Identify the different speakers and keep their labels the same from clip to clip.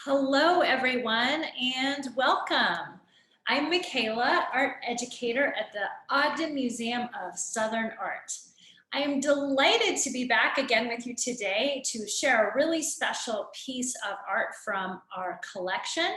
Speaker 1: Hello, everyone, and welcome. I'm Mikhayla, art educator at the Ogden Museum of Southern Art. I am delighted to be back again with you today to share a really special piece of art from our collection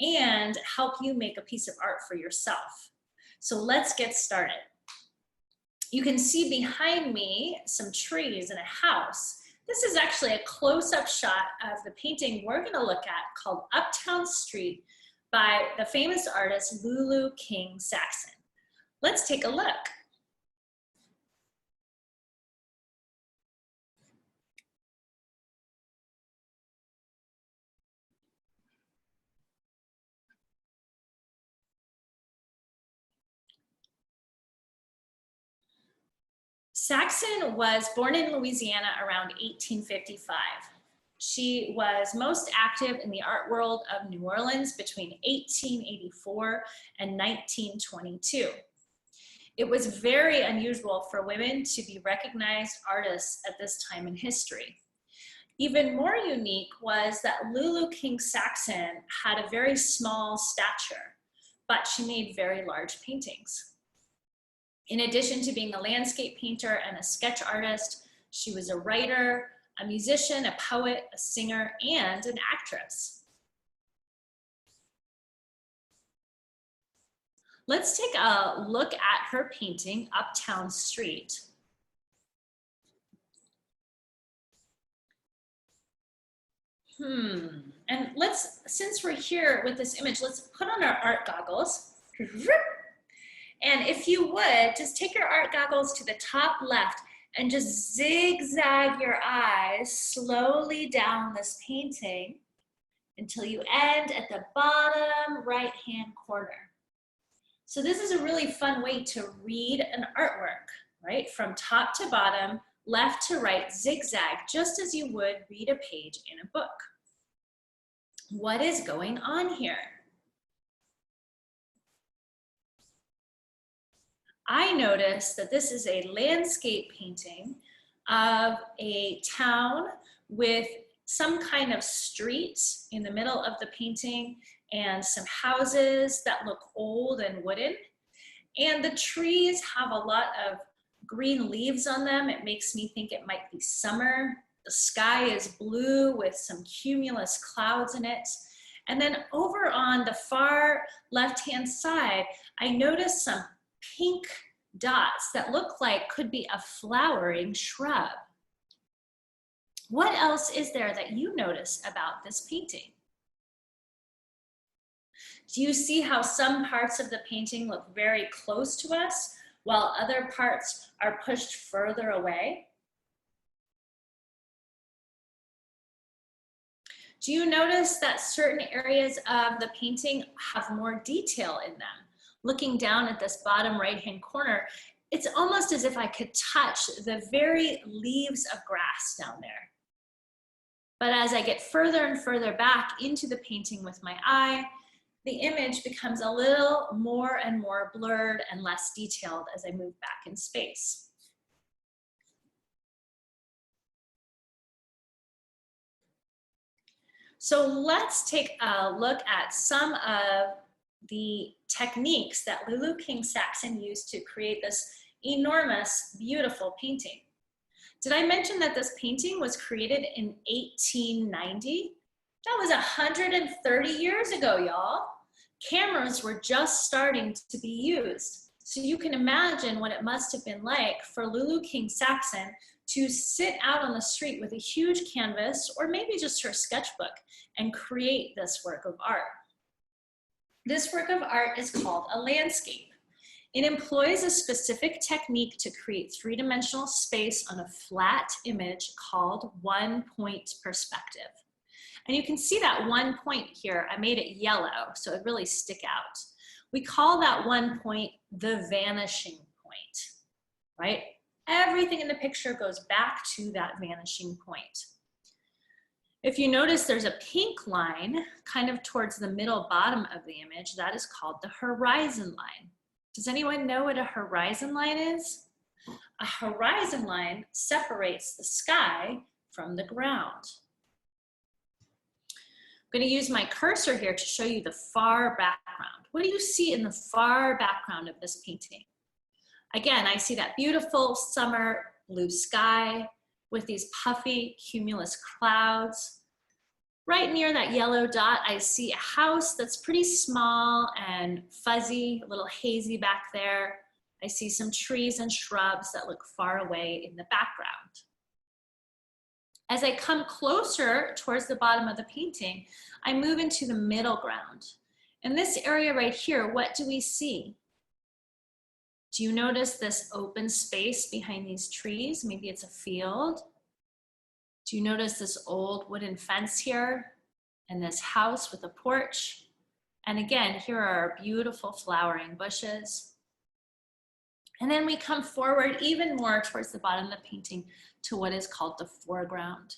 Speaker 1: and help you make a piece of art for yourself. So let's get started. You can see behind me some trees and a house. This is actually a close-up shot of the painting we're going to look at called Uptown Street by the famous artist Lulu King Saxon. Let's take a look. Saxon was born in Louisiana around 1855. She was most active in the art world of New Orleans between 1884 and 1922. It was very unusual for women to be recognized artists at this time in history. Even more unique was that Lulu King Saxon had a very small stature, but she made very large paintings. In addition to being a landscape painter and a sketch artist, she was a writer, a musician, a poet, a singer, and an actress. Let's take a look at her painting, Uptown Street. And since we're here with this image, let's put on our art goggles. And if you would, just take your art goggles to the top left and just zigzag your eyes slowly down this painting until you end at the bottom right-hand corner. So this is a really fun way to read an artwork, right? From top to bottom, left to right, zigzag, just as you would read a page in a book. What is going on here? I noticed that this is a landscape painting of a town with some kind of street in the middle of the painting and some houses that look old and wooden. And the trees have a lot of green leaves on them. It makes me think it might be summer. The sky is blue with some cumulus clouds in it. And then over on the far left-hand side, I noticed some pink dots that look like could be a flowering shrub. What else is there that you notice about this painting? Do you see how some parts of the painting look very close to us while other parts are pushed further away? Do you notice that certain areas of the painting have more detail in them? Looking down at this bottom right-hand corner, it's almost as if I could touch the very leaves of grass down there. But as I get further and further back into the painting with my eye, the image becomes a little more and more blurred and less detailed as I move back in space. So let's take a look at some of the techniques that Lulu King Saxon used to create this enormous, beautiful painting. Did I mention that this painting was created in 1890? That was 130 years ago, y'all. Cameras were just starting to be used. So you can imagine what it must have been like for Lulu King Saxon to sit out on the street with a huge canvas, or maybe just her sketchbook, and create this work of art. This work of art is called a landscape. It employs a specific technique to create three-dimensional space on a flat image called one-point perspective. And you can see that one point here. I made it yellow, so it really stick out. We call that one point the vanishing point, right? Everything in the picture goes back to that vanishing point. If you notice, there's a pink line kind of towards the middle bottom of the image. That is called the horizon line. Does anyone know what a horizon line is? A horizon line separates the sky from the ground. I'm going to use my cursor here to show you the far background. What do you see in the far background of this painting? Again, I see that beautiful summer blue sky with these puffy cumulus clouds. Right near that yellow dot, I see a house that's pretty small and fuzzy, a little hazy back there. I see some trees and shrubs that look far away in the background. As I come closer towards the bottom of the painting, I move into the middle ground. In this area right here, what do we see? Do you notice this open space behind these trees? Maybe it's a field. Do you notice this old wooden fence here and this house with a porch? And again, here are our beautiful flowering bushes. And then we come forward even more towards the bottom of the painting to what is called the foreground.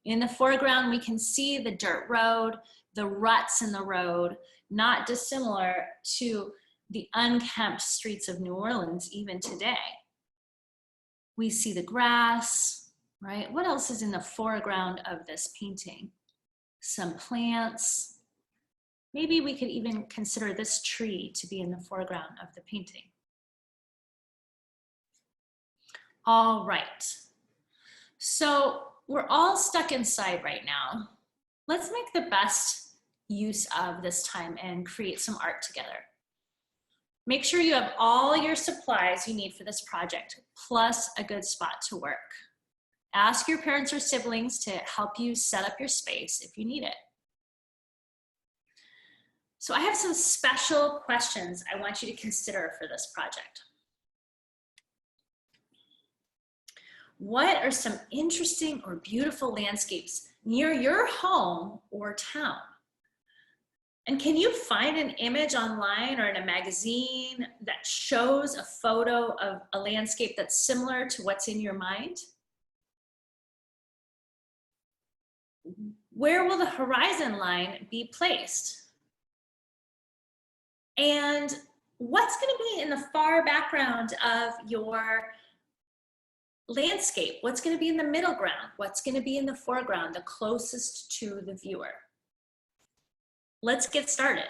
Speaker 1: In the foreground, we can see the dirt road, the ruts in the road, not dissimilar to the unkempt streets of New Orleans even today. We see the grass, right? What else is in the foreground of this painting? Some plants. Maybe we could even consider this tree to be in the foreground of the painting. All right, so we're all stuck inside right now. Let's make the best use of this time and create some art together. Make sure you have all your supplies you need for this project, plus a good spot to work. Ask your parents or siblings to help you set up your space if you need it. So I have some special questions I want you to consider for this project. What are some interesting or beautiful landscapes near your home or town? And can you find an image online or in a magazine that shows a photo of a landscape that's similar to what's in your mind? Where will the horizon line be placed? And what's going to be in the far background of your landscape? What's going to be in the middle ground? What's going to be in the foreground, the closest to the viewer? Let's get started.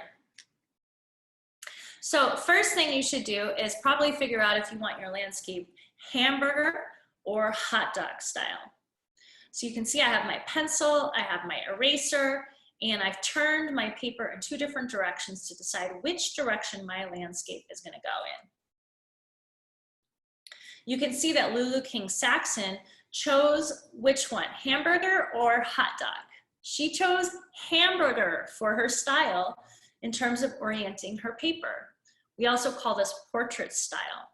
Speaker 1: So first thing you should do is probably figure out if you want your landscape hamburger or hot dog style. So you can see I have my pencil, I have my eraser, and I've turned my paper in two different directions to decide which direction my landscape is going to go in. You can see that Lulu King Saxon chose which one, hamburger or hot dog? She chose hamburger for her style in terms of orienting her paper. We also call this portrait style.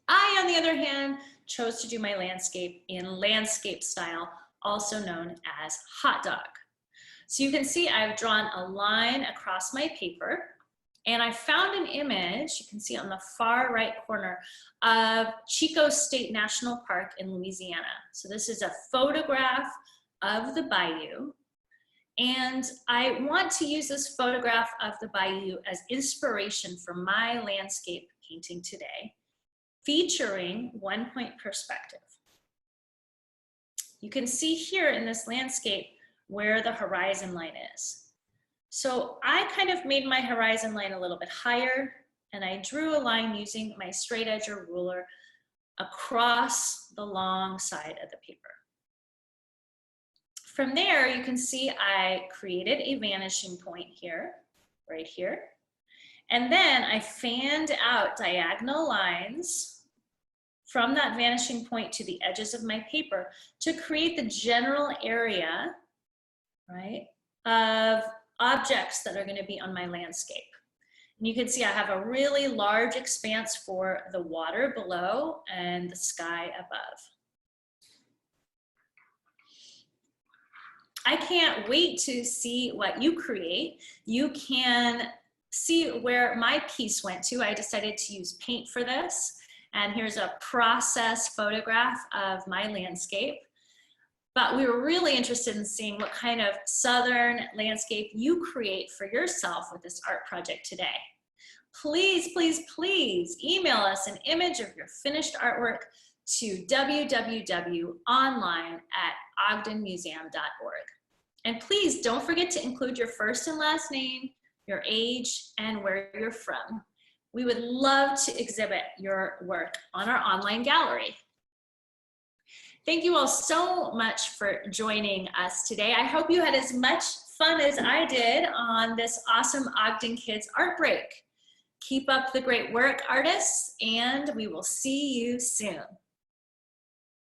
Speaker 1: I, on the other hand, chose to do my landscape in landscape style, also known as hot dog. So you can see I've drawn a line across my paper, and I found an image, you can see on the far right corner, of Chico State National Park in Louisiana. So this is a photograph of the bayou, and I want to use this photograph of the bayou as inspiration for my landscape painting today, featuring one-point perspective. You can see here in this landscape where the horizon line is. So I kind of made my horizon line a little bit higher, and I drew a line using my straight edge or ruler across the long side of the paper. From there, you can see I created a vanishing point here, right here. And then I fanned out diagonal lines from that vanishing point to the edges of my paper to create the general area, right, of objects that are going to be on my landscape. And you can see I have a really large expanse for the water below and the sky above. I can't wait to see what you create. You can see where my piece went to. I decided to use paint for this. And here's a process photograph of my landscape. But we were really interested in seeing what kind of southern landscape you create for yourself with this art project today. Please, please, please email us an image of your finished artwork to www.online@ogdenmuseum.org. And please don't forget to include your first and last name, your age, and where you're from. We would love to exhibit your work on our online gallery. Thank you all so much for joining us today. I hope you had as much fun as I did on this awesome Ogden Kids Art Break. Keep up the great work, artists, and we will see you soon.